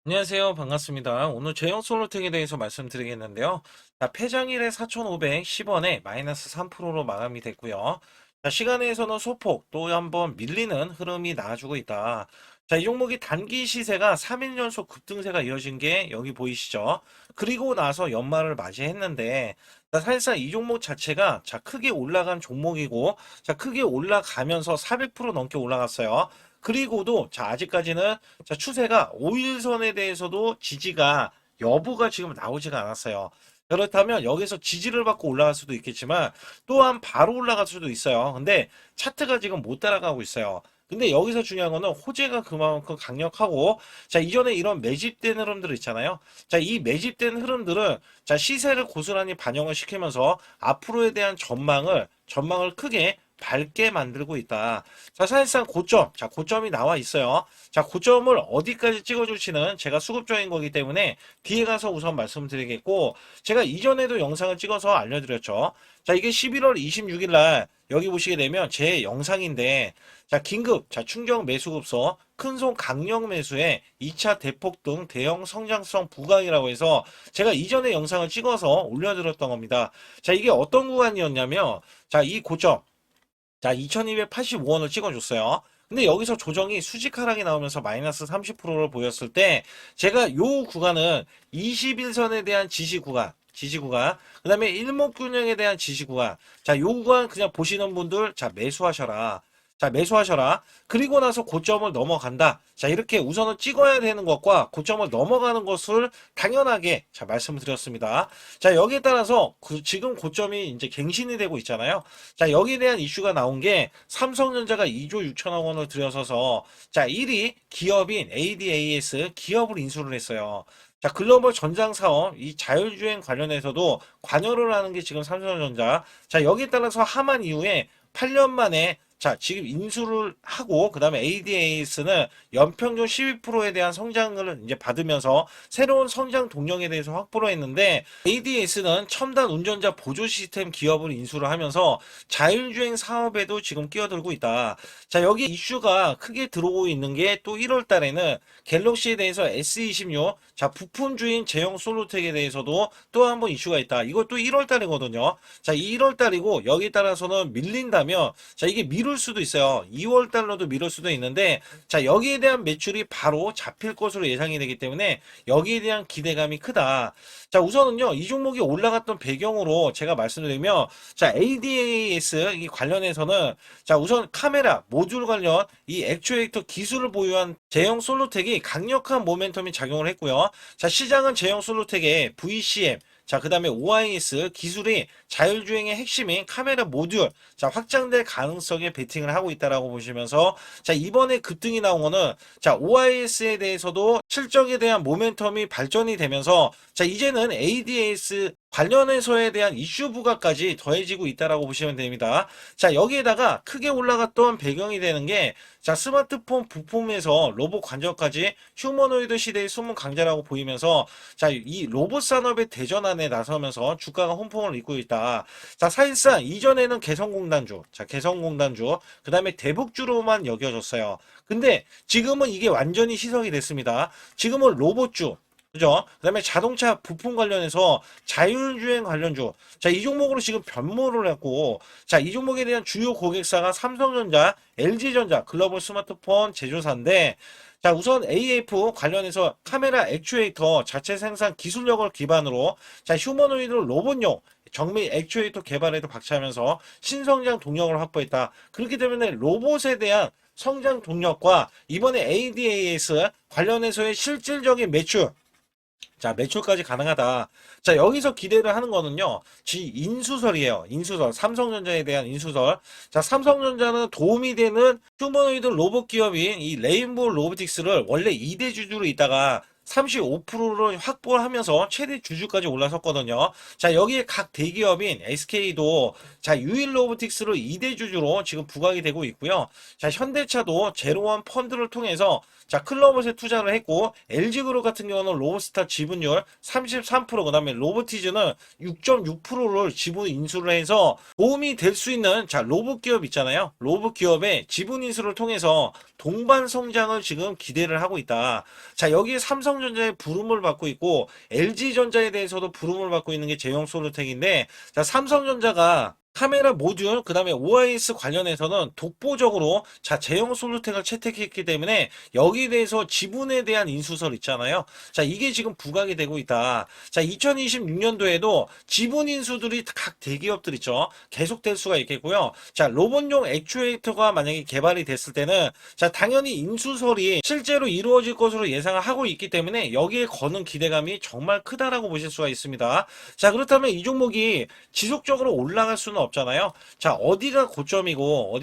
안녕하세요. 반갑습니다. 오늘 제형 솔루텍에 대해서 말씀드리겠는데요. 자, 폐장일에 4,510원에 마이너스 3%로 마감이 됐고요. 자, 시간에서는 소폭 또 한번 밀리는 흐름이 나와주고 있다. 자, 이 종목이 단기 시세가 3일 연속 급등세가 이어진 게 여기 보이시죠? 그리고 나서 연말을 맞이했는데, 자, 사실상 이 종목 자체가 자, 크게 올라간 종목이고, 자, 크게 올라가면서 400% 넘게 올라갔어요. 그리고도 자 아직까지는 자 추세가 5일선에 대해서도 지지가 여부가 지금 나오지가 않았어요. 그렇다면 여기서 지지를 받고 올라갈 수도 있겠지만 또한 바로 올라갈 수도 있어요. 근데 차트가 지금 못 따라가고 있어요. 근데 여기서 중요한 거는 호재가 그만큼 강력하고 자 이전에 이런 매집된 흐름들 있잖아요. 자 이 매집된 흐름들은 자 시세를 고스란히 반영을 시키면서 앞으로에 대한 전망을 크게 밝게 만들고 있다. 자, 사실상 고점, 자, 고점이 나와 있어요. 자, 고점을 어디까지 찍어줄지는 제가 수급적인 거기 때문에 뒤에 가서 우선 말씀드리겠고, 제가 이전에도 영상을 찍어서 알려드렸죠. 자, 이게 11월 26일 날 여기 보시게 되면 제 영상인데, 자, 긴급, 자, 충격 매수급서, 큰손 강력 매수에 2차 대폭 등 대형 성장성 부각이라고 해서 제가 이전에 영상을 찍어서 올려드렸던 겁니다. 자, 이게 어떤 구간이었냐면, 자, 이 고점, 자, 2285원을 찍어줬어요. 근데 여기서 조정이 수직 하락이 나오면서 마이너스 30%를 보였을 때, 제가 요 구간은 21선에 대한 지지 구간, 그 다음에 일목균형에 대한 지지 구간, 자, 요 구간 그냥 보시는 분들, 자, 매수하셔라. 자, 매수하셔라. 그리고 나서 고점을 넘어간다. 자, 이렇게 우선은 찍어야 되는 것과 고점을 넘어가는 것을 당연하게, 자, 말씀을 드렸습니다. 자, 여기에 따라서 지금 고점이 이제 갱신이 되고 있잖아요. 자, 여기에 대한 이슈가 나온 게 삼성전자가 2조 6천억 원을 들여서서 자, 1위 기업인 ADAS 기업을 인수를 했어요. 자, 글로벌 전장 사업, 이 자율주행 관련해서도 관여를 하는 게 지금 삼성전자. 자, 여기에 따라서 하만 이후에 8년 만에 자, 지금 인수를 하고, 그 다음에 ADAS는 연평균 12%에 대한 성장을 이제 받으면서 새로운 성장 동력에 대해서 확보를 했는데, ADS는 첨단 운전자 보조 시스템 기업을 인수를 하면서 자율주행 사업에도 지금 끼어들고 있다. 자, 여기 이슈가 크게 들어오고 있는 게 또 1월 달에는 갤럭시에 대해서 S26, 자, 부품주인 제형 솔루텍에 대해서도 또 한 번 이슈가 있다. 이것도 1월 달이거든요. 자, 1월 달이고, 여기에 따라서는 밀린다면, 자, 이게 미룰 수도 있어요. 2월 달로도 미룰 수도 있는데, 자, 여기에 대한 매출이 바로 잡힐 것으로 예상이 되기 때문에, 여기에 대한 기대감이 크다. 자, 우선은요, 이 종목이 올라갔던 배경으로 제가 말씀드리면, 자, ADAS 이 관련해서는, 자, 우선 카메라, 모듈 관련 이 액추에이터 기술을 보유한 제형 솔루텍이 강력한 모멘텀이 작용을 했고요. 자, 시장은 제형 솔루텍의 VCM, 자, 그 다음에 OIS 기술이 자율주행의 핵심인 카메라 모듈, 자, 확장될 가능성에 베팅을 하고 있다라고 보시면서, 자, 이번에 급등이 나온 거는, 자, OIS에 대해서도 실적에 대한 모멘텀이 발전이 되면서, 자, 이제는 ADAS 관련해서에 대한 이슈 부각까지 더해지고 있다라고 보시면 됩니다. 자, 여기에다가 크게 올라갔던 배경이 되는 게, 자, 스마트폰 부품에서 로봇 관절까지 휴머노이드 시대의 숨은 강자라고 보이면서, 자, 이 로봇 산업의 대전환에 나서면서 주가가 혼풍을 잇고 있다. 자, 사실상 이전에는 개성공단주, 자, 개성공단주, 그 다음에 대북주로만 여겨졌어요. 근데 지금은 이게 완전히 희석이 됐습니다. 지금은 로봇주, 그죠? 그 다음에 자동차 부품 관련해서 자율주행 관련주. 자, 이 종목으로 지금 변모를 했고, 자, 이 종목에 대한 주요 고객사가 삼성전자, LG전자, 글로벌 스마트폰 제조사인데, 자, 우선 AF 관련해서 카메라 액추에이터 자체 생산 기술력을 기반으로, 자, 휴머노이드 로봇용 정밀 액추에이터 개발에도 박차하면서 신성장 동력을 확보했다. 그렇기 때문에 로봇에 대한 성장 동력과 이번에 ADAS 관련해서의 실질적인 매출, 자, 매출까지 가능하다. 자, 여기서 기대를 하는 거는요, 인수설이에요. 인수설. 삼성전자에 대한 인수설. 자, 삼성전자는 도움이 되는 휴머노이드 로봇 기업인 이 레인보우 로보틱스를 원래 2대 주주로 있다가 35%를 확보하면서 최대 주주까지 올라섰거든요. 자, 여기에 각 대기업인 SK도 자, 유일 로보틱스를 2대 주주로 지금 부각이 되고 있고요. 자, 현대차도 제로원 펀드를 통해서 자, 클로버에 투자를 했고, LG그룹 같은 경우는 로보스타 지분율 33%, 그 다음에 로보티즈는 6.6%를 지분 인수를 해서 도움이 될 수 있는, 자, 로봇 기업 있잖아요. 로봇 기업의 지분 인수를 통해서 동반 성장을 지금 기대를 하고 있다. 자, 여기에 삼성전자 삼성전자의 부름을 받고 있고 LG전자에 대해서도 부름을 받고 있는 게 제형 솔루텍인데, 자, 삼성전자가 카메라 모듈, 그 다음에 OIS 관련해서는 독보적으로 자, 제형 솔루텍을 채택했기 때문에 여기에 대해서 지분에 대한 인수설 있잖아요. 자, 이게 지금 부각이 되고 있다. 자, 2026년도에도 지분 인수들이 각 대기업들 있죠. 계속될 수가 있겠고요. 자, 로봇용 액추에이터가 만약에 개발이 됐을 때는 자, 당연히 인수설이 실제로 이루어질 것으로 예상을 하고 있기 때문에 여기에 거는 기대감이 정말 크다라고 보실 수가 있습니다. 자, 그렇다면 이 종목이 지속적으로 올라갈 수는 없잖아요. 자, 어디가 고점이고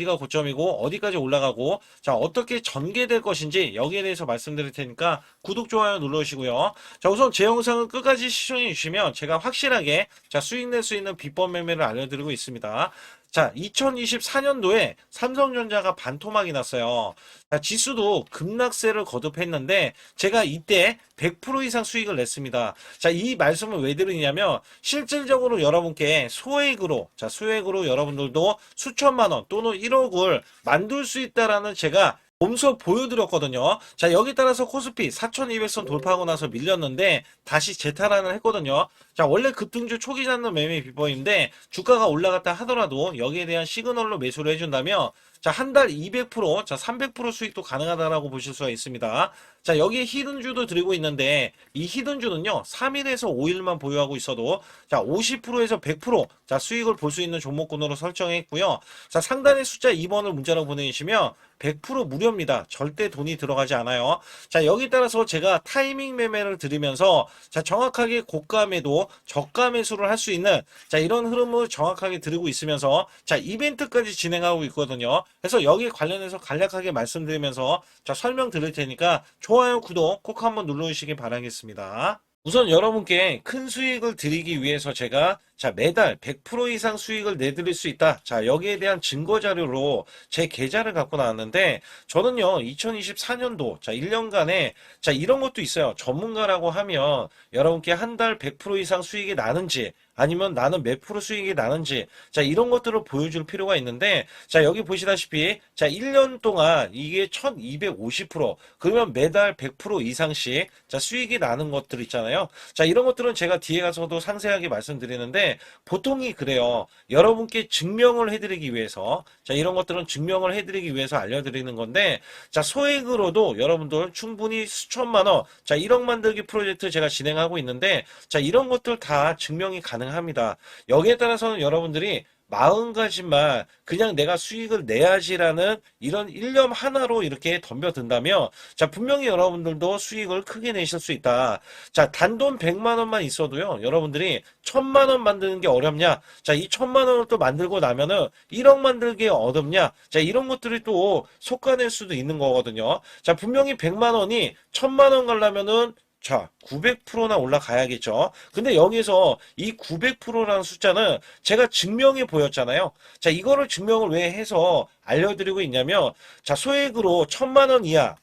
어디까지 올라가고 자, 어떻게 전개될 것인지 여기에 대해서 말씀드릴 테니까 구독, 좋아요 눌러주시고요. 자, 우선 제 영상은 끝까지 시청해 주시면 제가 확실하게 자, 수익 낼 수 있는 비법 매매를 알려드리고 있습니다. 자, 2024년도에 삼성전자가 반토막이 났어요. 자, 지수도 급락세를 거듭했는데 제가 이때 100% 이상 수익을 냈습니다. 자, 이 말씀을 왜 드리냐면 실질적으로 여러분께 소액으로 여러분들도 수천만 원 또는 1억을 만들 수 있다라는 제가 몸소 보여드렸거든요. 자, 여기 따라서 코스피 4200선 돌파하고 나서 밀렸는데 다시 재탈환을 했거든요. 자, 원래 급등주 초기 잡는 매매 비법인데 주가가 올라갔다 하더라도 여기에 대한 시그널로 매수를 해준다면 자, 한 달 200%, 자, 300% 수익도 가능하다라고 보실 수가 있습니다. 자, 여기에 히든주도 드리고 있는데 이 히든주는요, 3일에서 5일만 보유하고 있어도 자, 50%에서 100% 자, 수익을 볼 수 있는 종목군으로 설정했고요. 자, 상단의 숫자 2번을 문자로 보내주시면 100% 무료입니다. 절대 돈이 들어가지 않아요. 자, 여기 따라서 제가 타이밍 매매를 드리면서 자, 정확하게 고가 매도, 저가 매수를 할 수 있는 자, 이런 흐름을 정확하게 드리고 있으면서 자, 이벤트까지 진행하고 있거든요. 그래서 여기 관련해서 간략하게 말씀드리면서 자, 설명 드릴 테니까 좋아요, 구독 꼭 한번 눌러주시기 바라겠습니다. 우선 여러분께 큰 수익을 드리기 위해서 제가 자, 매달 100% 이상 수익을 내드릴 수 있다. 자, 여기에 대한 증거 자료로 제 계좌를 갖고 나왔는데 저는요, 2024년도 자, 1년간에 자, 이런 것도 있어요. 전문가라고 하면 여러분께 한 달 100% 이상 수익이 나는지 아니면 나는 몇 프로 수익이 나는지 자, 이런 것들을 보여줄 필요가 있는데 자, 여기 보시다시피 자, 1년 동안 이게 1250% 그러면 매달 100% 이상씩 자, 수익이 나는 것들 있잖아요. 자, 이런 것들은 제가 뒤에 가서도 상세하게 말씀드리는데 보통이 그래요. 여러분께 증명을 해드리기 위해서 자, 이런 것들은 증명을 해드리기 위해서 알려드리는 건데 자, 소액으로도 여러분들 충분히 수천만 원 자, 1억 만들기 프로젝트 제가 진행하고 있는데 자, 이런 것들 다 증명이 가능합니다. 여기에 따라서는 여러분들이 마음가짐만 그냥 내가 수익을 내야지라는 이런 일념 하나로 이렇게 덤벼든다면 자, 분명히 여러분들도 수익을 크게 내실 수 있다. 자, 단돈 100만 원만 있어도요, 여러분들이 1000만 원 만드는 게 어렵냐? 자, 이 1000만 원을 또 만들고 나면은 1억 만들기 어렵냐? 자, 이런 것들이 또 속아낼 수도 있는 거거든요. 자, 분명히 100만 원이 1000만 원 가려면은 자, 900%나 올라가야겠죠. 근데 여기서 이 900%라는 숫자는 제가 증명해 보였잖아요. 자, 이거를 증명을 왜 해서 알려드리고 있냐면, 자, 소액으로 1000만 원 이하,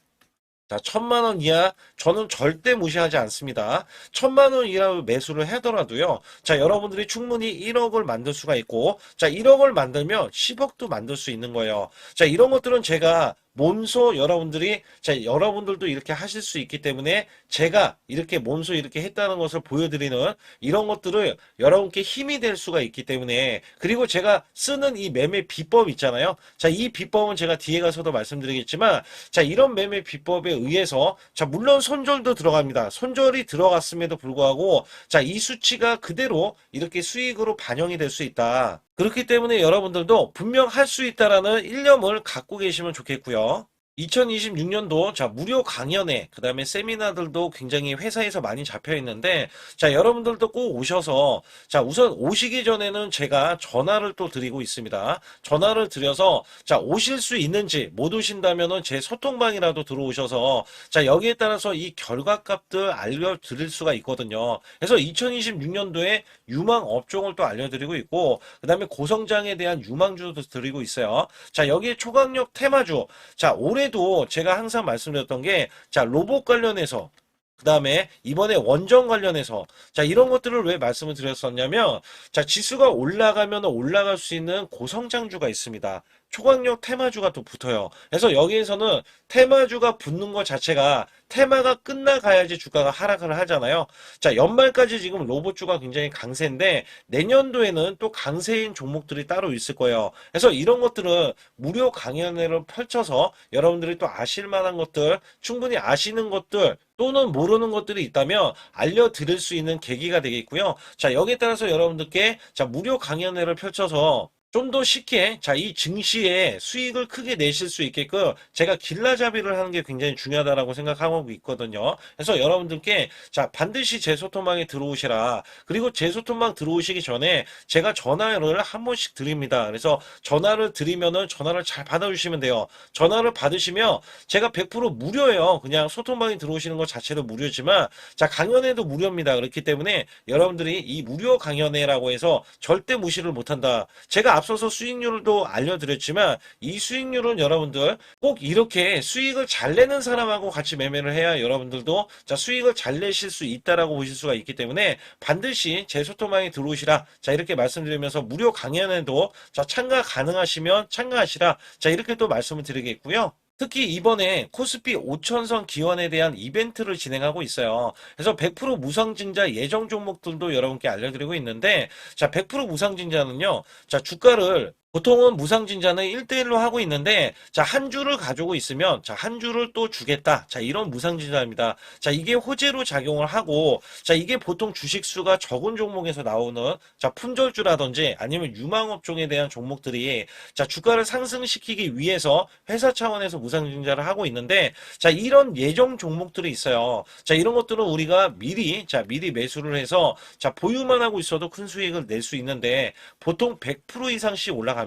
자, 1000만 원 이하 저는 절대 무시하지 않습니다. 1000만 원 이하 매수를 하더라도요. 자, 여러분들이 충분히 1억을 만들 수가 있고, 자, 1억을 만들면 10억도 만들 수 있는 거예요. 자, 이런 것들은 제가 몸소 여러분들이 자, 여러분들도 이렇게 하실 수 있기 때문에 제가 이렇게 몸소 이렇게 했다는 것을 보여드리는 이런 것들을 여러분께 힘이 될 수가 있기 때문에 그리고 제가 쓰는 이 매매 비법 있잖아요. 자, 이 비법은 제가 뒤에 가서도 말씀드리겠지만 자, 이런 매매 비법에 의해서 자, 물론 손절도 들어갑니다. 손절이 들어갔음에도 불구하고 자, 이 수치가 그대로 이렇게 수익으로 반영이 될 수 있다. 그렇기 때문에 여러분들도 분명 할 수 있다라는 일념을 갖고 계시면 좋겠고요. 2026년도 자, 무료 강연회 그다음에 세미나들도 굉장히 회사에서 많이 잡혀 있는데 자, 여러분들도 꼭 오셔서 자, 우선 오시기 전에는 제가 전화를 또 드리고 있습니다. 전화를 드려서 자, 오실 수 있는지 못 오신다면은 제 소통방이라도 들어오셔서 자, 여기에 따라서 이 결과값들 알려드릴 수가 있거든요. 그래서 2026년도에 유망 업종을 또 알려드리고 있고 그다음에 고성장에 대한 유망주도 드리고 있어요. 자, 여기에 초강력 테마주 자, 올해도 제가 항상 말씀드렸던 게 자, 로봇 관련해서 그 다음에 이번에 원전 관련해서 자, 이런 것들을 왜 말씀을 드렸었냐면 자, 지수가 올라가면 올라갈 수 있는 고성장주가 있습니다. 초강력 테마주가 또 붙어요. 그래서 여기에서는 테마주가 붙는 것 자체가 테마가 끝나가야지 주가가 하락을 하잖아요. 자, 연말까지 지금 로봇주가 굉장히 강세인데 내년도에는 또 강세인 종목들이 따로 있을 거예요. 그래서 이런 것들은 무료 강연회를 펼쳐서 여러분들이 또 아실 만한 것들, 충분히 아시는 것들 또는 모르는 것들이 있다면 알려드릴 수 있는 계기가 되겠고요. 자, 여기에 따라서 여러분들께 자, 무료 강연회를 펼쳐서 좀 더 쉽게 이 증시에 수익을 크게 내실 수 있게끔 제가 길라잡이를 하는 게 굉장히 중요하다고 생각하고 있거든요. 그래서 여러분들께 반드시 제 소통방에 들어오시라. 그리고 제 소통방 들어오시기 전에 제가 전화를 한 번씩 드립니다. 그래서 전화를 드리면은 전화를 잘 받아주시면 돼요. 전화를 받으시면 제가 100% 무료예요. 그냥 소통방에 들어오시는 것 자체도 무료지만 강연회도 무료입니다. 그렇기 때문에 여러분들이 이 무료 강연회라고 해서 절대 무시를 못한다. 제가 앞서서 수익률도 알려드렸지만 이 수익률은 여러분들 꼭 이렇게 수익을 잘 내는 사람하고 같이 매매를 해야 여러분들도 수익을 잘 내실 수 있다라고 보실 수가 있기 때문에 반드시 제 소통방에 들어오시라. 이렇게 말씀드리면서 무료 강연에도 참가 가능하시면 참가하시라. 이렇게 또 말씀을 드리겠고요. 특히 이번에 코스피 5천선 기원에 대한 이벤트를 진행하고 있어요. 그래서 100% 무상증자 예정 종목들도 여러분께 알려드리고 있는데 100% 무상증자는요. 주가를 보통은 무상증자는 1대1로 하고 있는데 한 주를 가지고 있으면 한 주를 또 주겠다. 이런 무상증자입니다. 이게 호재로 작용을 하고 이게 보통 주식수가 적은 종목에서 나오는 품절주라든지 아니면 유망업종에 대한 종목들이 주가를 상승시키기 위해서 회사 차원에서 무상증자를 하고 있는데 이런 예정 종목들이 있어요. 이런 것들은 우리가 미리 매수를 해서 보유만 하고 있어도 큰 수익을 낼 수 있는데 보통 100% 이상씩 올라갑니다.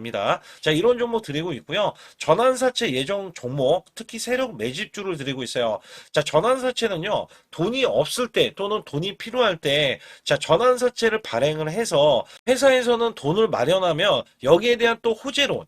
이런 종목 드리고 있고요. 전환사채 예정 종목, 특히 세력 매집주를 드리고 있어요. 전환사채는요, 돈이 없을 때 또는 돈이 필요할 때, 전환사채를 발행을 해서 회사에서는 돈을 마련하면 여기에 대한 또 호재로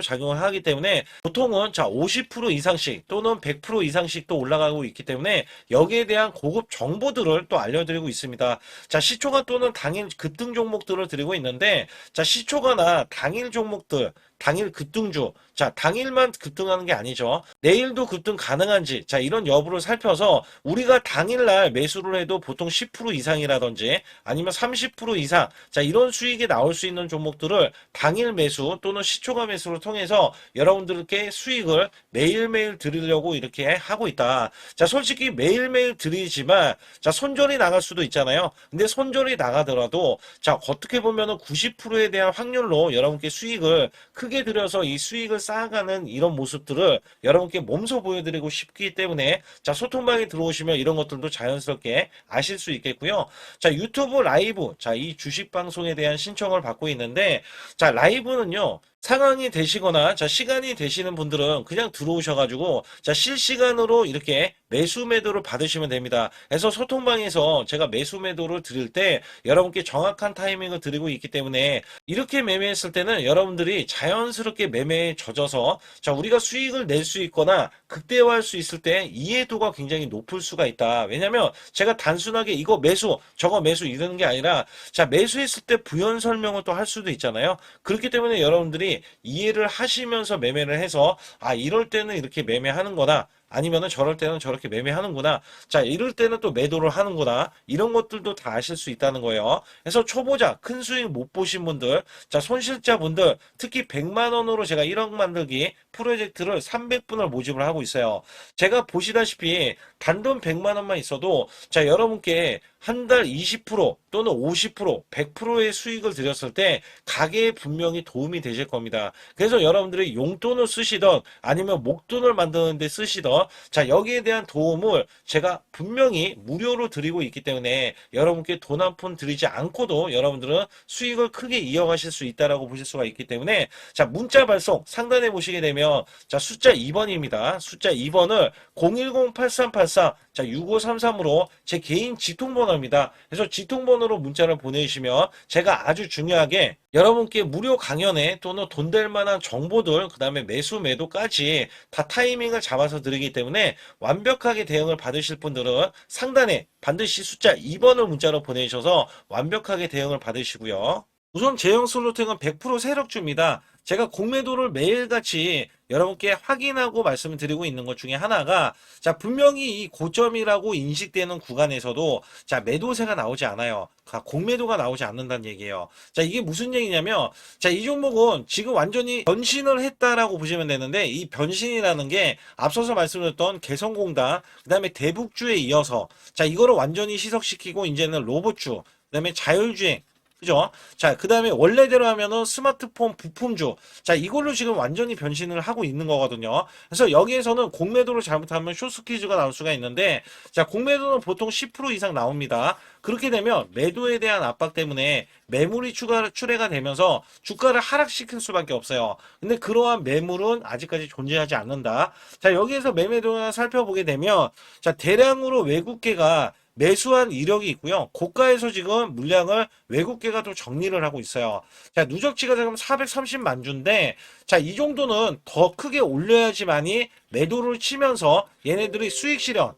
작용을 하기 때문에 보통은 50% 이상씩 또는 100% 이상씩 또 올라가고 있기 때문에 여기에 대한 고급 정보들을 또 알려드리고 있습니다. 시초가 또는 당일 급등 종목들을 드리고 있는데, 시초가나 당일 종목들, 당일 급등주, 당일만 급등하는 게 아니죠. 내일도 급등 가능한지, 이런 여부를 살펴서 우리가 당일날 매수를 해도 보통 10% 이상이라든지 아니면 30% 이상, 이런 수익이 나올 수 있는 종목들을 당일 매수 또는 시초가 매수를 통해서 여러분들께 수익을 매일매일 드리려고 이렇게 하고 있다. 솔직히 매일매일 드리지만, 손절이 나갈 수도 있잖아요. 근데 손절이 나가더라도, 어떻게 보면은 90%에 대한 확률로 여러분께 수익을 크게 들여서 이 수익을 쌓아가는 이런 모습들을 여러분께 몸소 보여드리고 싶기 때문에 소통방에 들어오시면 이런 것들도 자연스럽게 아실 수 있겠고요. 유튜브 라이브, 이 주식 방송에 대한 신청을 받고 있는데, 라이브는요, 상황이 되시거나 시간이 되시는 분들은 그냥 들어오셔가지고 실시간으로 이렇게 매수 매도를 받으시면 됩니다. 그래서 소통방에서 제가 매수 매도를 드릴 때 여러분께 정확한 타이밍을 드리고 있기 때문에 이렇게 매매했을 때는 여러분들이 자연스럽게 매매에 젖어서 우리가 수익을 낼 수 있거나 극대화할 수 있을 때 이해도가 굉장히 높을 수가 있다. 왜냐면 제가 단순하게 이거 매수 저거 매수 이러는 게 아니라 매수했을 때 부연 설명을 또 할 수도 있잖아요. 그렇기 때문에 여러분들이 이해를 하시면서 매매를 해서 이럴 때는 이렇게 매매하는 거다. 아니면은 저럴 때는 저렇게 매매하는구나. 이럴 때는 또 매도를 하는구나. 이런 것들도 다 아실 수 있다는 거예요. 그래서 초보자, 큰 수익 못 보신 분들, 손실자분들, 특히 100만 원으로 제가 1억 만들기 프로젝트를 300분을 모집을 하고 있어요. 제가 보시다시피 단돈 100만 원만 있어도 여러분께 한 달 20% 또는 50%, 100%의 수익을 드렸을 때 가게에 분명히 도움이 되실 겁니다. 그래서 여러분들이 용돈을 쓰시던 아니면 목돈을 만드는 데 쓰시던 여기에 대한 도움을 제가 분명히 무료로 드리고 있기 때문에 여러분께 돈 한 푼 드리지 않고도 여러분들은 수익을 크게 이어가실 수 있다라고 보실 수가 있기 때문에 문자 발송 상단에 보시게 되면 숫자 2번입니다. 숫자 2번을 010-8384-6533으로 제 개인 직통번호입니다. 그래서 직통번호로 문자를 보내주시면 제가 아주 중요하게 여러분께 무료 강연에 또는 돈 될 만한 정보들, 그 다음에 매수 매도까지 다 타이밍을 잡아서 드리기 때문에 완벽하게 대응을 받으실 분들은 상단에 반드시 숫자 2번을 문자로 보내주셔서 완벽하게 대응을 받으시고요. 우선 제형 솔루텍은 100% 세력주입니다. 제가 공매도를 매일같이 여러분께 확인하고 말씀을 드리고 있는 것 중에 하나가, 자, 분명히 이 고점이라고 인식되는 구간에서도, 자, 매도세가 나오지 않아요. 공매도가 나오지 않는다는 얘기예요. 자, 이게 무슨 얘기냐면, 자, 이 종목은 지금 완전히 변신을 했다라고 보시면 되는데, 이 변신이라는 게 앞서서 말씀드렸던 개성공단, 그 다음에 대북주에 이어서, 자, 이거를 완전히 시석시키고, 이제는 로봇주, 그 다음에 자율주행, 그죠? 자, 그 다음에 원래대로 하면은 스마트폰 부품주. 자, 이걸로 지금 완전히 변신을 하고 있는 거거든요. 그래서 여기에서는 공매도를 잘못하면 숏스퀴즈가 나올 수가 있는데, 자, 공매도는 보통 10% 이상 나옵니다. 그렇게 되면 매도에 대한 압박 때문에 매물이 출회가 되면서 주가를 하락시킬 수밖에 없어요. 근데 그러한 매물은 아직까지 존재하지 않는다. 자, 여기에서 매매도를 살펴보게 되면, 자, 대량으로 외국계가 매수한 이력이 있고요. 고가에서 지금 물량을 외국계가 또 정리를 하고 있어요. 자, 누적치가 지금 430만 주인데, 자, 이 정도는 더 크게 올려야지만이 매도를 치면서 얘네들이 수익 실현,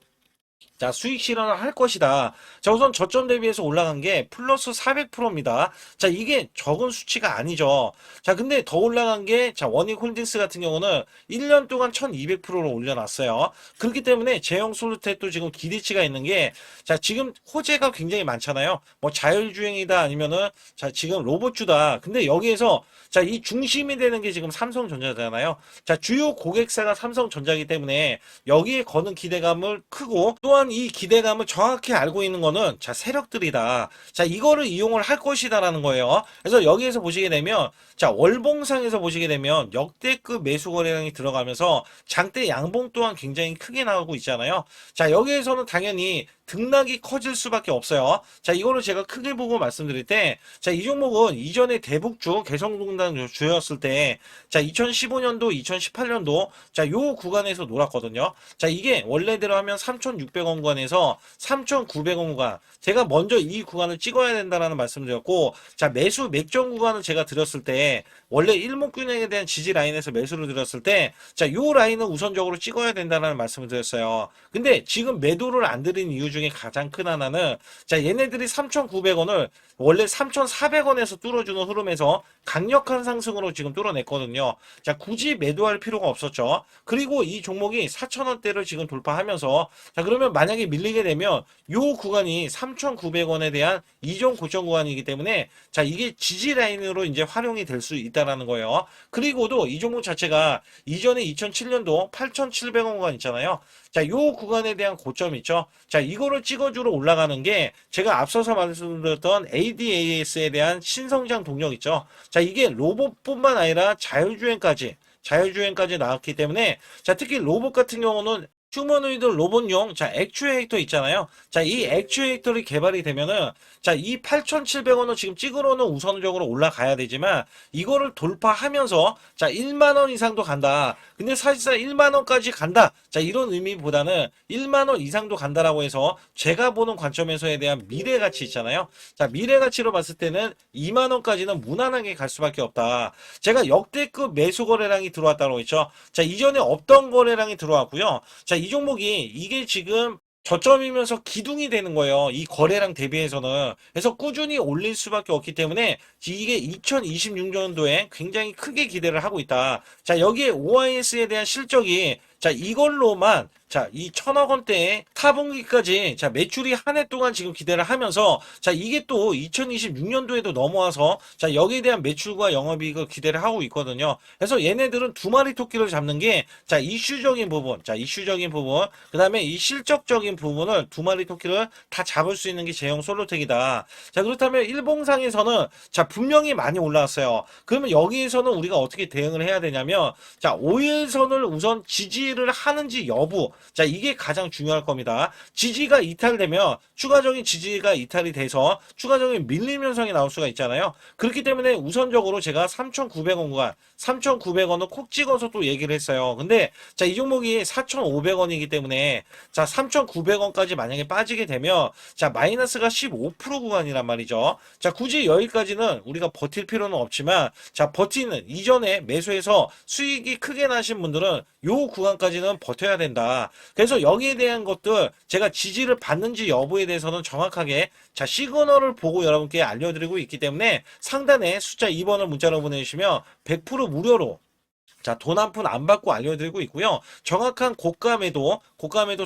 자, 수익 실현을 할 것이다. 자, 우선 저점 대비해서 올라간 게 플러스 400%입니다. 자, 이게 적은 수치가 아니죠. 자, 근데 더 올라간 게, 자, 원익홀딩스 같은 경우는 1년 동안 1200%로 올려놨어요. 그렇기 때문에 제형솔루텍도 지금 기대치가 있는 게, 자, 지금 호재가 굉장히 많잖아요. 뭐 자율주행이다 아니면은, 자, 지금 로봇주다. 근데 여기에서, 자, 이 중심이 되는 게 지금 삼성전자잖아요. 자, 주요 고객사가 삼성전자이기 때문에 여기에 거는 기대감을 크고, 또한 이 기대감을 정확히 알고 있는 거는, 자, 세력들이다. 자, 이거를 이용을 할 것이다라는 거예요. 그래서 여기에서 보시게 되면, 자, 월봉상에서 보시게 되면 역대급 매수 거래량이 들어가면서 장대 양봉 또한 굉장히 크게 나오고 있잖아요. 자, 여기에서는 당연히 등락이 커질 수밖에 없어요. 자, 이거를 제가 크게 보고 말씀드릴 때, 자, 이 종목은 이전에 대북주, 개성공단 주였을 때, 자, 2015년도, 2018년도, 자, 요 구간에서 놀았거든요. 자, 이게 원래대로 하면 3,600원 구간에서 3,900원 구간. 제가 먼저 이 구간을 찍어야 된다라는 말씀드렸고, 자, 매수 맥점 구간을 제가 드렸을 때, 원래 일목균형에 대한 지지 라인에서 매수를 드렸을 때, 자, 요 라인은 우선적으로 찍어야 된다는 말씀을 드렸어요. 근데 지금 매도를 안 드린 이유 중에 가장 큰 하나는, 자, 얘네들이 3,900원을 원래 3,400원에서 뚫어주는 흐름에서 강력한 상승으로 지금 뚫어냈거든요. 자, 굳이 매도할 필요가 없었죠. 그리고 이 종목이 4,000원대를 지금 돌파하면서, 자, 그러면 만약에 밀리게 되면 요 구간이 3,900원에 대한 이전 고점 구간이기 때문에, 자, 이게 지지 라인으로 이제 활용이 될 수 있다라는 거예요. 그리고도 이 종목 자체가 이전에 2007년도 8,700원 구간 있잖아요. 자, 요 구간에 대한 고점 있죠. 자, 이거를 찍어주러 올라가는 게 제가 앞서서 말씀드렸던 ADAS에 대한 신성장 동력 있죠. 자, 이게 로봇뿐만 아니라 자율주행까지 나왔기 때문에, 자, 특히 로봇 같은 경우는 휴머노이드 로봇용, 자, 액추에이터 있잖아요. 자, 이 액추에이터를 개발이 되면은, 자, 이 8,700원을 지금 찍으러는 우선적으로 올라가야 되지만, 이거를 돌파하면서, 자, 1만원 이상도 간다. 근데 사실상 1만원까지 간다. 자, 이런 의미보다는 1만원 이상도 간다라고 해서, 제가 보는 관점에서에 대한 미래 가치 있잖아요. 자, 미래 가치로 봤을 때는 2만원까지는 무난하게 갈 수밖에 없다. 제가 역대급 매수 거래량이 들어왔다고 했죠. 자, 이전에 없던 거래량이 들어왔고요. 자, 이 종목이 이게 지금 저점이면서 기둥이 되는 거예요. 이 거래량 대비해서는. 그래서 꾸준히 올릴 수밖에 없기 때문에 이게 2026년도에 굉장히 크게 기대를 하고 있다. 자, 여기에 OIS에 대한 실적이, 자, 이걸로만, 자, 이 1,000억 원대의 타분기까지, 자, 매출이 한 해 동안 지금 기대를 하면서, 자, 이게 또 2026년도에도 넘어와서, 자, 여기에 대한 매출과 영업이익을 기대를 하고 있거든요. 그래서 얘네들은 두 마리 토끼를 잡는 게, 자, 이슈적인 부분, 자, 이슈적인 부분, 그 다음에 이 실적적인 부분을 두 마리 토끼를 다 잡을 수 있는 게 제형 솔로텍이다. 자, 그렇다면 일봉상에서는, 자, 분명히 많이 올라왔어요. 그러면 여기에서는 우리가 어떻게 대응을 해야 되냐면, 자, 5일선을 우선 지지를 하는지 여부, 자, 이게 가장 중요할 겁니다. 지지가 이탈되면 추가적인 지지가 이탈이 돼서 추가적인 밀림 현상이 나올 수가 있잖아요. 그렇기 때문에 우선적으로 제가 3,900원 구간, 3,900원을 콕 찍어서 또 얘기를 했어요. 근데 자, 이 종목이 4,500원이기 때문에, 자, 3,900원까지 만약에 빠지게 되면, 자, 마이너스가 15% 구간이란 말이죠. 자, 굳이 여기까지는 우리가 버틸 필요는 없지만, 자, 버티는 이전에 매수해서 수익이 크게 나신 분들은 요 구간까지는 버텨야 된다. 그래서 여기에 대한 것들 제가 지지를 받는지 여부에 대해서는 정확하게 자 시그널을 보고 여러분께 알려드리고 있기 때문에 상단에 숫자 2번을 문자로 보내주시면 100% 무료로 자, 돈 한 푼 안 받고 알려드리고 있고요. 정확한 고가 매도,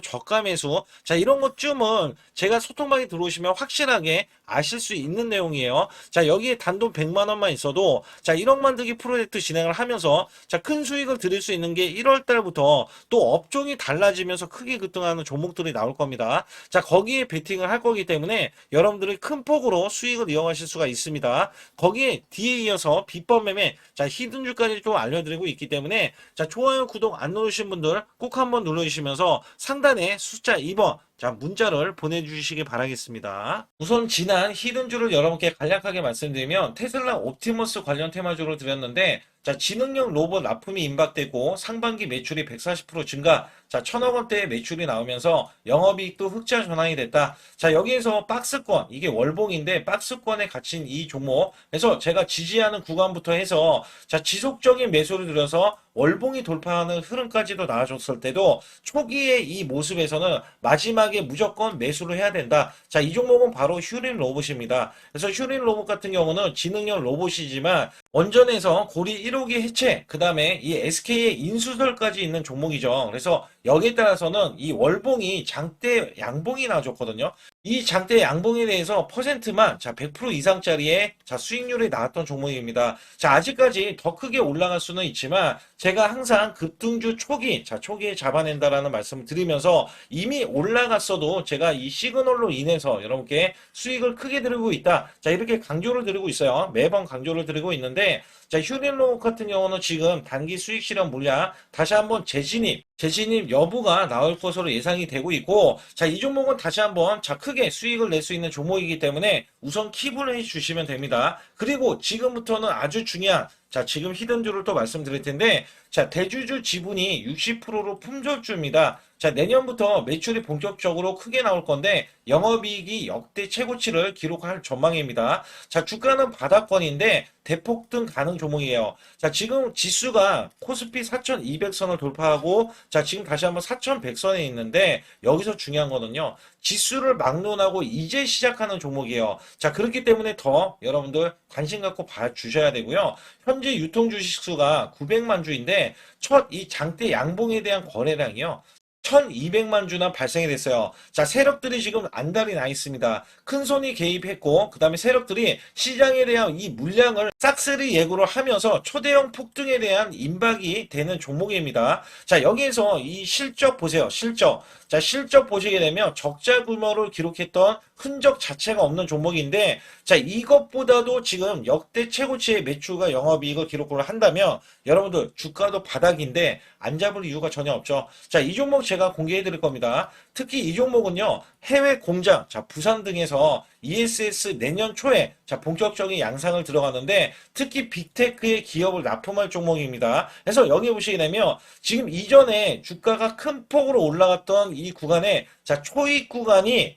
저가 매수. 자, 이런 것쯤은 제가 소통방에 들어오시면 확실하게 아실 수 있는 내용이에요. 자, 여기에 단돈 100만 원만 있어도 자, 1억 만들기 프로젝트 진행을 하면서 자, 큰 수익을 드릴 수 있는 게 1월 달부터 또 업종이 달라지면서 크게 급등하는 종목들이 나올 겁니다. 자, 거기에 베팅을 할 거기 때문에 여러분들이 큰 폭으로 수익을 이용하실 수가 있습니다. 거기에 뒤에 이어서 비법 매매, 자, 히든주까지 좀 알려드리고 있기 때문에 자 좋아요 구독 안 누르신 분들 꼭 한번 눌러주시면서 상단에 숫자 2번 자 문자를 보내주시기 바라겠습니다. 우선 지난 히든주를 여러분께 간략하게 말씀드리면 테슬라 옵티머스 관련 테마주로 드렸는데 자 지능형 로봇 납품이 임박되고 상반기 매출이 140% 증가 자 1000억 원대의 매출이 나오면서 영업이익도 흑자 전환이 됐다. 자 여기에서 박스권 이게 월봉인데 박스권에 갇힌 이 종목 그래서 제가 지지하는 구간부터 해서 자 지속적인 매수를 들여서 월봉이 돌파하는 흐름까지도 나와줬을 때도 초기의 이 모습에서는 마지막에 무조건 매수를 해야 된다. 자, 이 종목은 바로 휴린 로봇입니다. 그래서 휴린 로봇 같은 경우는 지능형 로봇이지만 원전에서 고리 1호기 해체, 그 다음에 이 SK의 인수설까지 있는 종목이죠. 그래서 여기에 따라서는 이 월봉이 장대 양봉이 나와줬거든요. 이 장대 양봉에 대해서 퍼센트만 자 100% 이상짜리의 자 수익률이 나왔던 종목입니다. 자 아직까지 더 크게 올라갈 수는 있지만 제가 항상 급등주 초기 자 초기에 잡아낸다라는 말씀을 드리면서 이미 올라갔어도 제가 이 시그널로 인해서 여러분께 수익을 크게 드리고 있다. 자 이렇게 강조를 드리고 있어요. 매번 강조를 드리고 있는데 자 휴린로봇 같은 경우는 지금 단기 수익 실현 물량 다시 한번 재진입 여부가 나올 것으로 예상이 되고 있고 자 이 종목은 다시 한번 자 크게 수익을 낼 수 있는 종목이기 때문에 우선 킵을 해 주시면 됩니다. 그리고 지금부터는 아주 중요한 자 지금 히든주를 또 말씀드릴 텐데 자 대주주 지분이 60%로 품절주입니다. 자 내년부터 매출이 본격적으로 크게 나올 건데 영업이익이 역대 최고치를 기록할 전망입니다. 자 주가는 바닥권인데 대폭등 가능 종목이에요. 자 지금 지수가 코스피 4200선을 돌파하고 자 지금 다시 한번 4100선에 있는데 여기서 중요한 거는요. 지수를 막론하고 이제 시작하는 종목이에요. 자 그렇기 때문에 더 여러분들 관심 갖고 봐주셔야 되고요. 현재 유통 주식수가 900만 주인데 첫 이 장대 양봉에 대한 거래량이요. 1200만 주나 발생이 됐어요. 자, 세력들이 지금 안달이 나 있습니다. 큰손이 개입했고, 그 다음에 세력들이 시장에 대한 이 물량을 싹쓸이 예고를 하면서 초대형 폭등에 대한 임박이 되는 종목입니다. 자, 여기에서 이 실적 보세요. 실적. 자, 실적 보시게 되면 적자 규모를 기록했던 흔적 자체가 없는 종목인데, 자, 이것보다도 지금 역대 최고치의 매출과 영업이익을 기록을 한다면, 여러분들 주가도 바닥인데 안 잡을 이유가 전혀 없죠. 자, 이 종목 제가 공개해 드릴 겁니다. 특히 이 종목은요, 해외 공장, 자, 부산 등에서 ESS 내년 초에 자, 본격적인 양상을 들어가는데 특히 빅테크의 기업을 납품할 종목입니다. 그래서 여기 보시게 되면 지금 이전에 주가가 큰 폭으로 올라갔던 이 구간에 자, 초입 구간이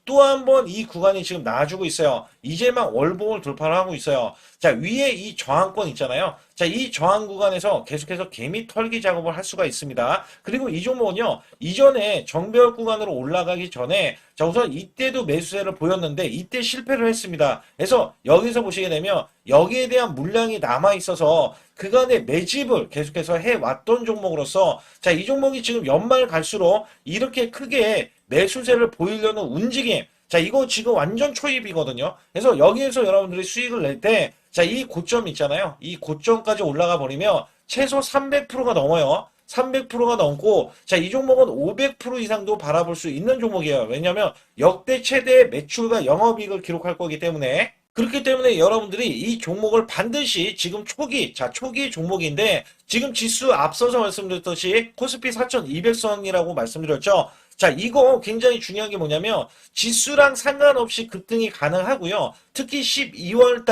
또 한 번 이 구간이 지금 나와주고 있어요. 이제만 월봉을 돌파를 하고 있어요. 자, 위에 이 저항권 있잖아요. 자, 이 저항 구간에서 계속해서 개미 털기 작업을 할 수가 있습니다. 그리고 이 종목은요, 이전에 정배열 구간으로 올라가기 전에 자, 우선 이때도 매수세를 보였는데 이때 실패를 했습니다. 그래서 여기서 보시게 되면 여기에 대한 물량이 남아 있어서 그간의 매집을 계속해서 해왔던 종목으로서 자, 이 종목이 지금 연말 갈수록 이렇게 크게 매수세를 보이려는 움직임 자 이거 지금 완전 초입이거든요. 그래서 여기에서 여러분들이 수익을 낼 때 자 이 고점 있잖아요. 이 고점까지 올라가 버리면 최소 300%가 넘어요. 300%가 넘고 자 이 종목은 500% 이상도 바라볼 수 있는 종목이에요. 왜냐하면 역대 최대 매출과 영업이익을 기록할 거기 때문에 그렇기 때문에 여러분들이 이 종목을 반드시 지금 초기 종목인데 지금 지수 앞서서 말씀드렸듯이 코스피 4200선이라고 말씀드렸죠. 자, 이거 굉장히 중요한 게 뭐냐면 지수랑 상관없이 급등이 가능하고요. 특히 12월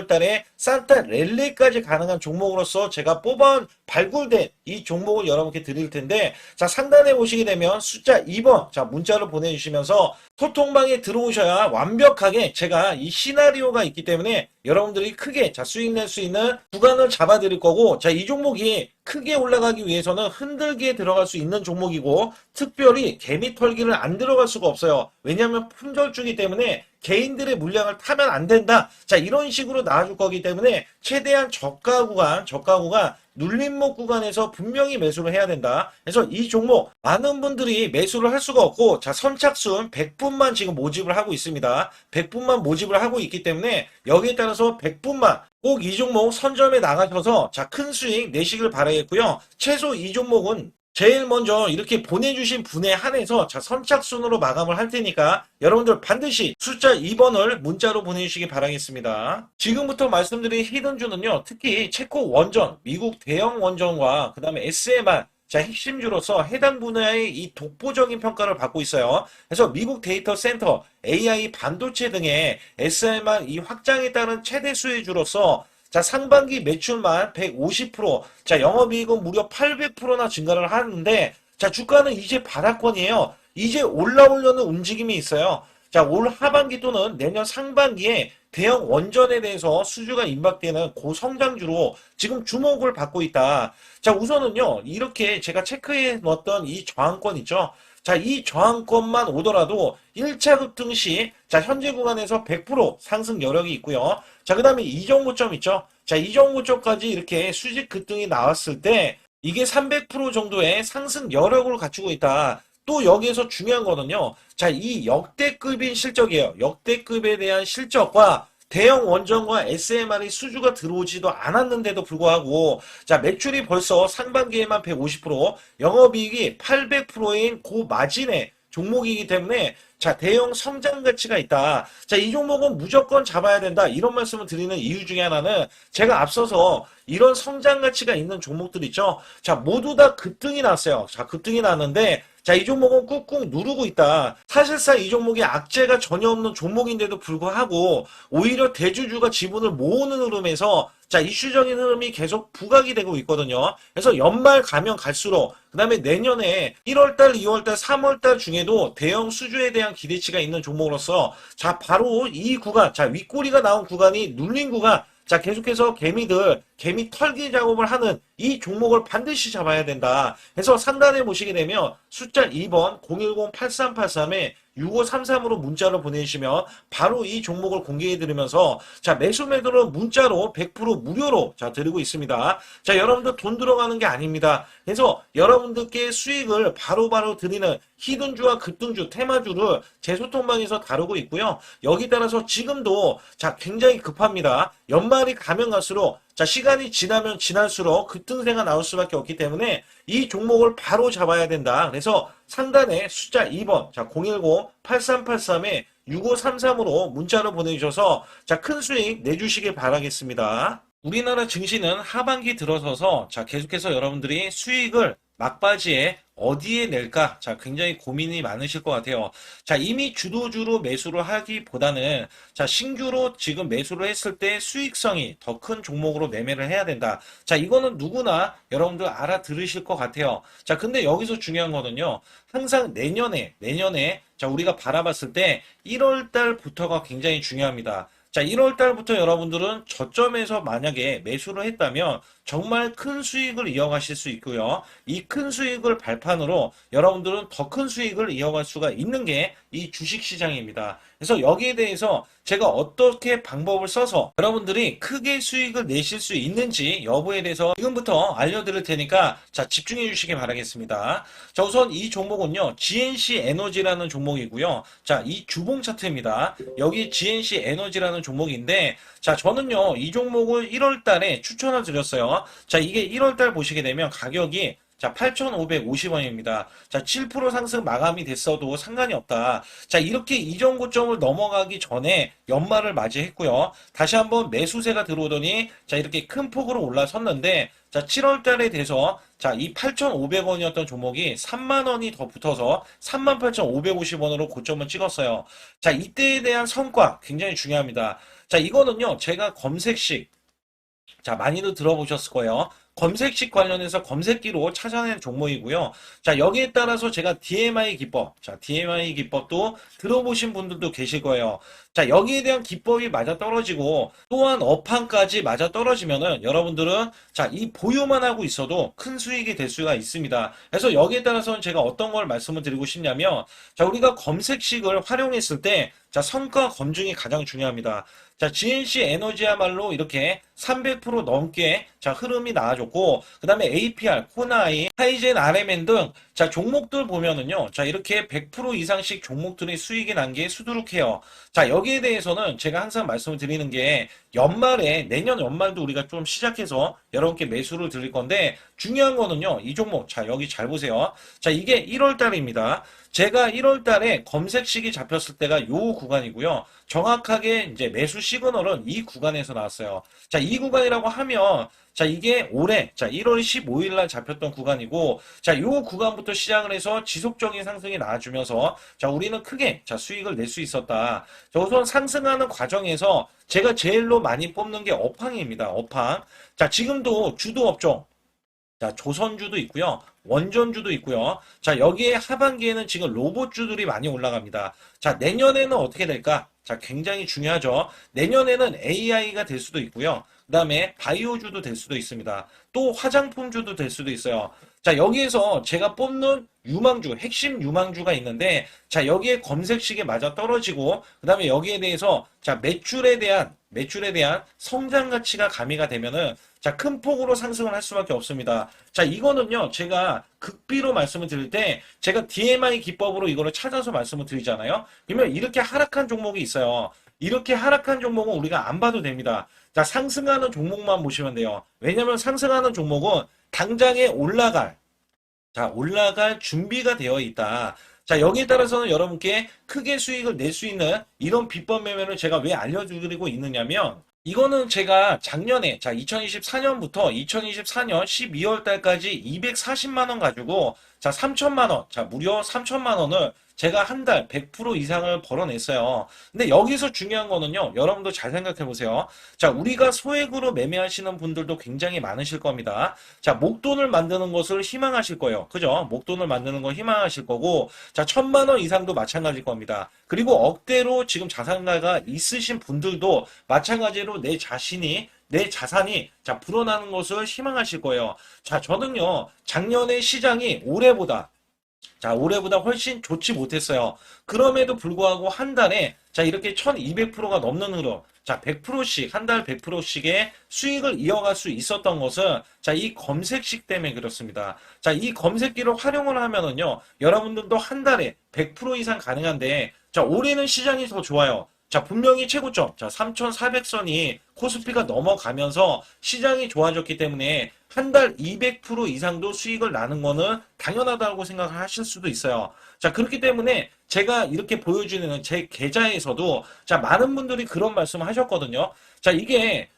달에 산타 랠리까지 가능한 종목으로서 제가 뽑아온 발굴된 이 종목을 여러분께 드릴 텐데 자, 상단에 보시게 되면 숫자 2번 자, 문자로 보내주시면서 소통방에 들어오셔야 완벽하게 제가 이 시나리오가 있기 때문에 여러분들이 크게 자, 수익 낼 수 있는 구간을 잡아 드릴 거고 자, 이 종목이 크게 올라가기 위해서는 흔들기에 들어갈 수 있는 종목이고 특별히 개미 털기를 안 들어갈 수가 없어요. 왜냐하면 품절주기 때문에 개인들의 물량을 타면 안 된다. 자, 이런 식으로 나와줄 거기 때문에 최대한 저가 구간 눌림목 구간에서 분명히 매수를 해야 된다. 그래서 이 종목 많은 분들이 매수를 할 수가 없고 자, 선착순 100분만 지금 모집을 하고 있습니다. 100분만 모집을 하고 있기 때문에 여기에 따라서 100분만 꼭 이 종목 선점에 나가셔서 자, 큰 수익 내시길 바라겠고요. 최소 이 종목은 제일 먼저 이렇게 보내주신 분에 한해서 자, 선착순으로 마감을 할 테니까 여러분들 반드시 숫자 2번을 문자로 보내주시기 바라겠습니다. 지금부터 말씀드린 히든주는요, 특히 체코 원전, 미국 대형 원전과 그 다음에 SMR, 자, 핵심주로서 해당 분야의 이 독보적인 평가를 받고 있어요. 그래서 미국 데이터 센터, AI 반도체 등의 SMR 이 확장에 따른 최대 수혜주로서 자, 상반기 매출만 150%, 자, 영업이익은 무려 800%나 증가를 하는데, 자, 주가는 이제 바닥권이에요. 이제 올라오려는 움직임이 있어요. 자, 올 하반기 또는 내년 상반기에 대형 원전에 대해서 수주가 임박되는 고성장주로 지금 주목을 받고 있다. 자, 우선은요, 이렇게 제가 체크해 놓았던 이 저항권 있죠. 자, 이 저항권만 오더라도 1차 급등 시, 자, 현재 구간에서 100% 상승 여력이 있고요. 자, 그 다음에 이정고점 있죠. 자, 이정고점까지 이렇게 수직 급등이 나왔을 때, 이게 300% 정도의 상승 여력을 갖추고 있다. 또 여기에서 중요한 거는요. 자, 이 역대급인 실적이에요. 역대급에 대한 실적과 대형 원전과 SMR이 수주가 들어오지도 않았는데도 불구하고 자, 매출이 벌써 상반기에만 150%, 영업이익이 800%인 고마진의 종목이기 때문에 자, 대형 성장 가치가 있다. 자, 이 종목은 무조건 잡아야 된다. 이런 말씀을 드리는 이유 중에 하나는 제가 앞서서 이런 성장 가치가 있는 종목들 있죠. 자, 모두 다 급등이 났어요. 자, 급등이 났는데 자, 이 종목은 꾹꾹 누르고 있다. 사실상 이 종목이 악재가 전혀 없는 종목인데도 불구하고 오히려 대주주가 지분을 모으는 흐름에서 자, 이슈적인 흐름이 계속 부각이 되고 있거든요. 그래서 연말 가면 갈수록 그 다음에 내년에 1월달, 2월달, 3월달 중에도 대형 수주에 대한 기대치가 있는 종목으로서 자, 바로 이 구간, 자, 윗꼬리가 나온 구간이 눌린 구간, 자, 계속해서 개미 털기 작업을 하는 이 종목을 반드시 잡아야 된다. 그래서 상단에 보시게 되면 숫자 2번 010-8383에 6533으로 문자로 보내주시면 바로 이 종목을 공개해드리면서 자, 매수 매도는 문자로 100% 무료로 자, 드리고 있습니다. 자, 여러분들 돈 들어가는 게 아닙니다. 그래서 여러분들께 수익을 바로바로 드리는 히든주와 급등주, 테마주를 제 소통방에서 다루고 있고요. 여기 따라서 지금도 자, 굉장히 급합니다. 연말이 가면 갈수록 자, 시간이 지나면 지날수록 급등세가 나올 수밖에 없기 때문에 이 종목을 바로 잡아야 된다. 그래서 상단에 숫자 2번, 자, 010-8383에 6533으로 문자로 보내주셔서 자, 큰 수익 내주시길 바라겠습니다. 우리나라 증시는 하반기 들어서서 자, 계속해서 여러분들이 수익을 막바지에 어디에 낼까? 자, 굉장히 고민이 많으실 것 같아요. 자, 이미 주도주로 매수를 하기보다는 자, 신규로 지금 매수를 했을 때 수익성이 더 큰 종목으로 매매를 해야 된다. 자, 이거는 누구나 여러분들 알아들으실 것 같아요. 자, 근데 여기서 중요한 거는요. 항상 내년에 자, 우리가 바라봤을 때 1월 달부터가 굉장히 중요합니다. 자, 1월 달부터 여러분들은 저점에서 만약에 매수를 했다면 정말 큰 수익을 이어가실 수 있고요. 이 큰 수익을 발판으로 여러분들은 더 큰 수익을 이어갈 수가 있는 게 이 주식시장입니다. 그래서 여기에 대해서 제가 어떻게 방법을 써서 여러분들이 크게 수익을 내실 수 있는지 여부에 대해서 지금부터 알려드릴 테니까 자, 집중해 주시기 바라겠습니다. 자, 우선 이 종목은요, GNC 에너지라는 종목이고요. 자, 이 주봉 차트입니다. 여기 GNC 에너지라는 종목인데 자, 저는요, 이 종목을 1월 달에 추천을 드렸어요. 자, 이게 1월 달 보시게 되면 가격이 자, 8,550원입니다. 자, 7% 상승 마감이 됐어도 상관이 없다. 자, 이렇게 이전 고점을 넘어가기 전에 연말을 맞이했고요. 다시 한번 매수세가 들어오더니 자, 이렇게 큰 폭으로 올라섰는데 자, 7월 달에 돼서 자, 이 8,500원이었던 종목이 3만 원이 더 붙어서 38,550원으로 고점을 찍었어요. 자, 이때에 대한 성과 굉장히 중요합니다. 자, 이거는요, 제가 검색식 자, 많이들 들어보셨을 거예요. 검색식 관련해서 검색기로 찾아낸 종목이고요. 자, 여기에 따라서 제가 DMI 기법, 자, DMI 기법도 들어보신 분들도 계실 거예요. 자, 여기에 대한 기법이 맞아 떨어지고 또한 업황까지 맞아 떨어지면은 여러분들은 자, 이 보유만 하고 있어도 큰 수익이 될 수가 있습니다. 그래서 여기에 따라서는 제가 어떤 걸 말씀을 드리고 싶냐면 자, 우리가 검색식을 활용했을 때 자, 성과 검증이 가장 중요합니다. 자, GNC 에너지야말로 이렇게 300% 넘게 자, 흐름이 나와줬고, 그 다음에 APR, 코나이, 하이젠, RMN 등 자, 종목들 보면은요. 자, 이렇게 100% 이상씩 종목들의 수익이 난 게 수두룩해요. 자, 여기에 대해서는 제가 항상 말씀을 드리는 게 연말에 내년 연말도 우리가 좀 시작해서 여러분께 매수를 드릴 건데 중요한 거는요. 이 종목 자, 여기 잘 보세요. 자, 이게 1월 달입니다. 제가 1월 달에 검색식이 잡혔을 때가 요 구간이고요. 정확하게 이제 매수 시그널은 이 구간에서 나왔어요. 자, 이 구간이라고 하면 자, 이게 올해 자, 1월 15일 날 잡혔던 구간이고 자, 요 구간부터 시작을 해서 지속적인 상승이 나와주면서 자, 우리는 크게 자, 수익을 낼 수 있었다. 자, 우선 상승하는 과정에서 제가 제일로 많이 뽑는 게 업황입니다. 업황. 자, 지금도 주도 업종 자, 조선주도 있고요. 원전주도 있고요. 자, 여기에 하반기에는 지금 로봇주들이 많이 올라갑니다. 자, 내년에는 어떻게 될까? 자, 굉장히 중요하죠. 내년에는 AI가 될 수도 있고요. 그 다음에 바이오주도 될 수도 있습니다. 또 화장품주도 될 수도 있어요. 자, 여기에서 제가 뽑는 유망주, 핵심 유망주가 있는데, 자, 여기에 검색식에 맞아 떨어지고, 그 다음에 여기에 대해서, 자, 매출에 대한 성장 가치가 가미가 되면은, 자, 큰 폭으로 상승을 할 수밖에 없습니다. 자, 이거는요, 제가 극비로 말씀을 드릴 때, 제가 DMI 기법으로 이거를 찾아서 말씀을 드리잖아요. 그러면 이렇게 하락한 종목이 있어요. 이렇게 하락한 종목은 우리가 안 봐도 됩니다. 자, 상승하는 종목만 보시면 돼요. 왜냐면 상승하는 종목은 당장에 올라갈 준비가 되어 있다. 자, 여기에 따라서는 여러분께 크게 수익을 낼 수 있는 이런 비법 매매를 제가 왜 알려드리고 있느냐면, 이거는 제가 작년에, 자, 2024년부터 2024년 12월 달까지 240만 원 가지고, 자, 3천만 원, 자, 무려 3천만 원을 제가 한 달 100% 이상을 벌어냈어요. 근데 여기서 중요한 거는요, 여러분도 잘 생각해 보세요. 자, 우리가 소액으로 매매하시는 분들도 굉장히 많으실 겁니다. 자, 목돈을 만드는 것을 희망하실 거예요. 그죠? 목돈을 만드는 걸 희망하실 거고, 자, 1,000만 원 이상도 마찬가지일 겁니다. 그리고 억대로 지금 자산가가 있으신 분들도 마찬가지로 내 자산이 자 불어나는 것을 희망하실 거예요. 자, 저는요 작년에 시장이 올해보다 훨씬 좋지 못했어요. 그럼에도 불구하고 한 달에 자 이렇게 1200%가 넘는 흐름, 자 100%씩 한 달 100%씩의 수익을 이어갈 수 있었던 것은 자 이 검색식 때문에 그렇습니다. 자, 이 검색기를 활용을 하면은요 여러분들도 한 달에 100% 이상 가능한데 자 올해는 시장이 더 좋아요. 자, 분명히 최고점, 자, 3,400선이 코스피가 넘어가면서 시장이 좋아졌기 때문에 한 달 200% 이상도 수익을 나는 거는 당연하다고 생각하실 수도 있어요. 자, 그렇기 때문에 제가 이렇게 보여주는 제 계좌에서도 자, 많은 분들이 그런 말씀을 하셨거든요. 자, 이게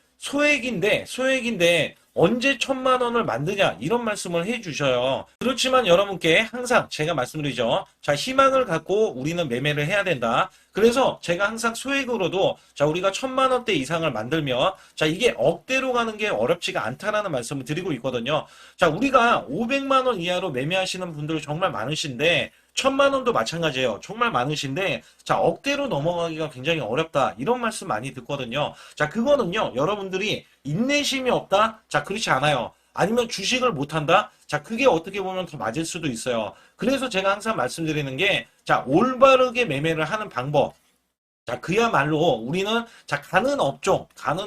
소액인데 언제 1,000만 원을 만드냐 이런 말씀을 해주셔요. 그렇지만 여러분께 항상 제가 말씀드리죠. 자, 희망을 갖고 우리는 매매를 해야 된다. 그래서 제가 항상 소액으로도 자 우리가 1,000만 원대 이상을 만들면 자 이게 억대로 가는 게 어렵지가 않다라는 말씀을 드리고 있거든요. 자, 우리가 500만 원 이하로 매매하시는 분들 정말 많으신데 1,000만 원도 마찬가지예요. 정말 많으신데 자 억대로 넘어가기가 굉장히 어렵다 이런 말씀 많이 듣거든요. 자, 그거는요 여러분들이 인내심이 없다? 자, 그렇지 않아요. 아니면 주식을 못한다? 자, 그게 어떻게 보면 더 맞을 수도 있어요. 그래서 제가 항상 말씀드리는 게 자 올바르게 매매를 하는 방법, 자, 그야말로 우리는 자, 가는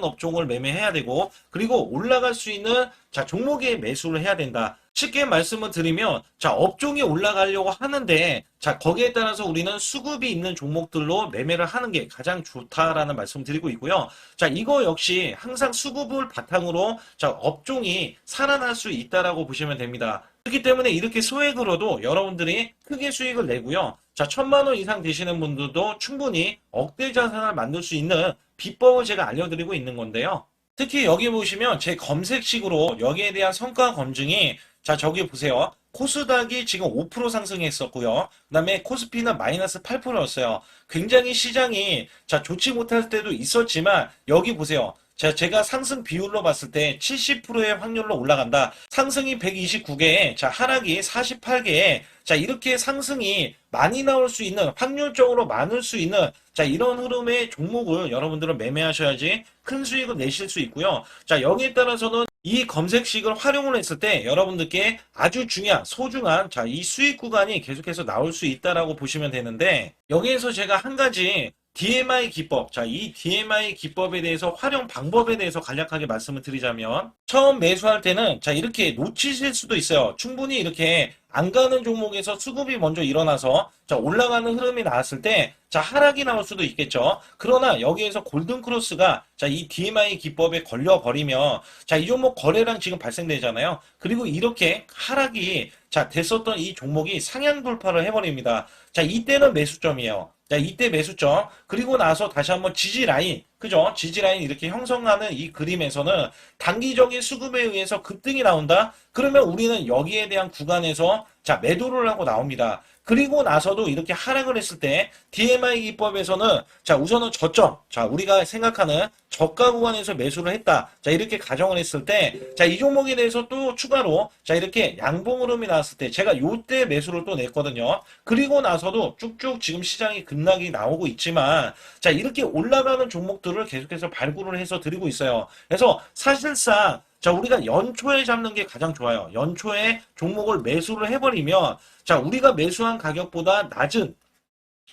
업종을 매매해야 되고, 그리고 올라갈 수 있는 자, 종목에 매수를 해야 된다. 쉽게 말씀을 드리면, 자, 업종이 올라가려고 하는데, 자, 거기에 따라서 우리는 수급이 있는 종목들로 매매를 하는 게 가장 좋다라는 말씀 드리고 있고요. 자, 이거 역시 항상 수급을 바탕으로 자, 업종이 살아날 수 있다라고 보시면 됩니다. 그렇기 때문에 이렇게 소액으로도 여러분들이 크게 수익을 내고요. 자, 1,000만 원 이상 되시는 분들도 충분히 억대 자산을 만들 수 있는 비법을 제가 알려드리고 있는 건데요. 특히 여기 보시면 제 검색식으로 여기에 대한 성과 검증이 자, 저기 보세요. 코스닥이 지금 5% 상승했었고요. 그 다음에 코스피는 마이너스 8%였어요. 굉장히 시장이 자 좋지 못할 때도 있었지만 여기 보세요. 자, 제가 상승 비율로 봤을 때 70%의 확률로 올라간다. 상승이 129개에, 자, 하락이 48개에, 자, 이렇게 상승이 많이 나올 수 있는, 확률적으로 많을 수 있는, 자, 이런 흐름의 종목을 여러분들은 매매하셔야지 큰 수익을 내실 수 있고요. 자, 여기에 따라서는 이 검색식을 활용을 했을 때 여러분들께 아주 중요한, 소중한, 자, 이 수익 구간이 계속해서 나올 수 있다라고 보시면 되는데, 여기에서 제가 한 가지 DMI 기법, 자, 이 DMI 기법에 대해서 활용 방법에 대해서 간략하게 말씀을 드리자면, 처음 매수할 때는, 자, 이렇게 놓치실 수도 있어요. 충분히 이렇게 안 가는 종목에서 수급이 먼저 일어나서, 자, 올라가는 흐름이 나왔을 때, 자, 하락이 나올 수도 있겠죠. 그러나 여기에서 골든크로스가, 자, 이 DMI 기법에 걸려버리면, 자, 이 종목 거래량 지금 발생되잖아요. 그리고 이렇게 하락이, 자, 됐었던 이 종목이 상향 돌파를 해버립니다. 자, 이때는 매수점이에요. 자, 이때 매수점. 그리고 나서 다시 한번 지지 라인. 그죠? 지지 라인 이렇게 형성하는 이 그림에서는 단기적인 수급에 의해서 급등이 나온다? 그러면 우리는 여기에 대한 구간에서 자, 매도를 하고 나옵니다. 그리고 나서도 이렇게 하락을 했을 때 DMI 기법에서는 자, 우선은 저점. 자, 우리가 생각하는 저가 구간에서 매수를 했다. 자, 이렇게 가정을 했을 때 자, 이 종목에 대해서 또 추가로 자, 이렇게 양봉 흐름이 나왔을 때 제가 요때 매수를 또 냈거든요. 그리고 나서도 쭉쭉 지금 시장이 급락이 나오고 있지만 자, 이렇게 올라가는 종목들을 계속해서 발굴을 해서 드리고 있어요. 그래서 사실상 자, 우리가 연초에 잡는 게 가장 좋아요. 연초에 종목을 매수를 해버리면 자, 우리가 매수한 가격보다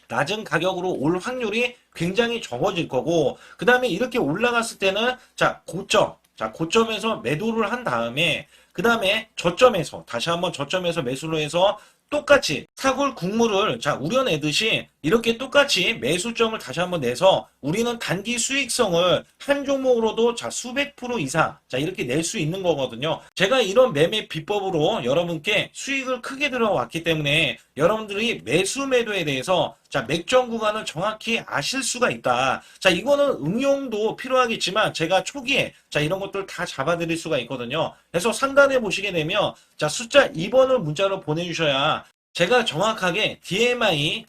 낮은 가격으로 올 확률이 굉장히 적어질 거고, 그 다음에 이렇게 올라갔을 때는, 자, 고점에서 매도를 한 다음에, 그 다음에 저점에서, 다시 한번 저점에서 매수를 해서 똑같이 사골 국물을 자, 우려내듯이 이렇게 똑같이 매수점을 다시 한번 내서 우리는 단기 수익성을 한 종목으로도 자, 수백 프로 이상 자, 이렇게 낼 수 있는 거거든요. 제가 이런 매매 비법으로 여러분께 수익을 크게 들어왔기 때문에 여러분들이 매수 매도에 대해서 자, 맥점 구간을 정확히 아실 수가 있다. 자, 이거는 응용도 필요하겠지만 제가 초기에 자, 이런 것들 다 잡아드릴 수가 있거든요. 그래서 상단에 보시게 되면 자, 숫자 2번을 문자로 보내주셔야 제가 정확하게 DMI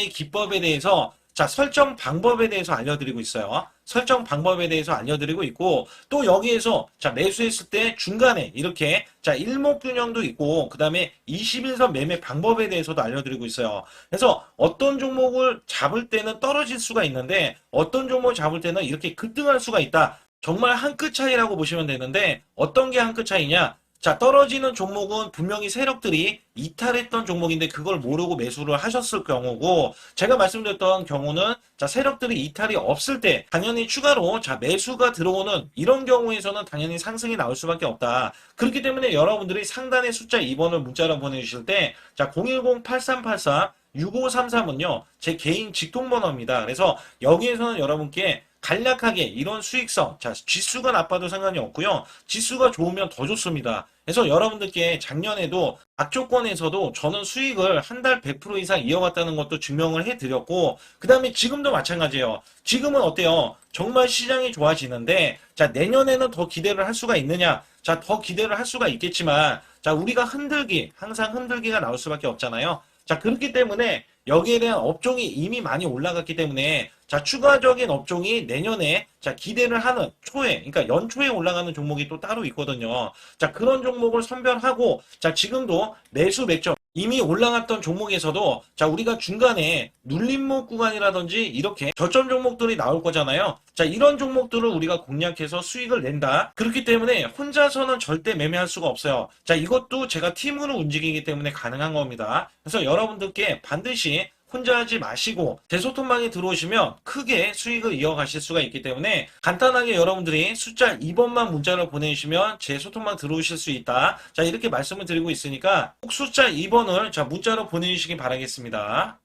기법에 대해서 자, 설정 방법에 대해서 알려드리고 있어요. 설정 방법에 대해서 알려드리고 있고, 또 여기에서, 자, 매수했을 때 중간에 이렇게, 자, 일목균형도 있고, 그 다음에 21선 매매 방법에 대해서도 알려드리고 있어요. 그래서 어떤 종목을 잡을 때는 떨어질 수가 있는데, 어떤 종목을 잡을 때는 이렇게 급등할 수가 있다. 정말 한 끗 차이라고 보시면 되는데, 어떤 게 한 끗 차이냐? 자, 떨어지는 종목은 분명히 세력들이 이탈했던 종목인데 그걸 모르고 매수를 하셨을 경우고, 제가 말씀드렸던 경우는 자, 세력들이 이탈이 없을 때 당연히 추가로 자, 매수가 들어오는 이런 경우에서는 당연히 상승이 나올 수밖에 없다. 그렇기 때문에 여러분들이 상단에 숫자 2번을 문자로 보내주실 때 자, 010-8384-6533은요 제 개인 직통번호입니다. 그래서 여기에서는 여러분께 간략하게 이런 수익성, 자, 지수가 나빠도 상관이 없고요. 지수가 좋으면 더 좋습니다. 그래서 여러분들께 작년에도 악조건에서도 저는 수익을 한 달 100% 이상 이어갔다는 것도 증명을 해드렸고, 그 다음에 지금도 마찬가지예요. 지금은 어때요? 정말 시장이 좋아지는데, 자, 내년에는 더 기대를 할 수가 있느냐? 자, 더 기대를 할 수가 있겠지만, 자, 우리가 항상 흔들기가 나올 수밖에 없잖아요. 자, 그렇기 때문에 여기에 대한 업종이 이미 많이 올라갔기 때문에 자, 추가적인 업종이 내년에 자, 기대를 하는 초에, 그러니까 연초에 올라가는 종목이 또 따로 있거든요. 자, 그런 종목을 선별하고 자, 지금도 매수 맥점 이미 올라갔던 종목에서도 자, 우리가 중간에 눌림목 구간이라든지 이렇게 저점 종목들이 나올 거잖아요. 자, 이런 종목들을 우리가 공략해서 수익을 낸다. 그렇기 때문에 혼자서는 절대 매매할 수가 없어요. 자, 이것도 제가 팀으로 움직이기 때문에 가능한 겁니다. 그래서 여러분들께 반드시 혼자 하지 마시고 제 소통방에 들어오시면 크게 수익을 이어가실 수가 있기 때문에 간단하게 여러분들이 숫자 2번만 문자로 보내주시면 제 소통방 들어오실 수 있다. 자, 이렇게 말씀을 드리고 있으니까 꼭 숫자 2번을 자, 문자로 보내주시기 바라겠습니다.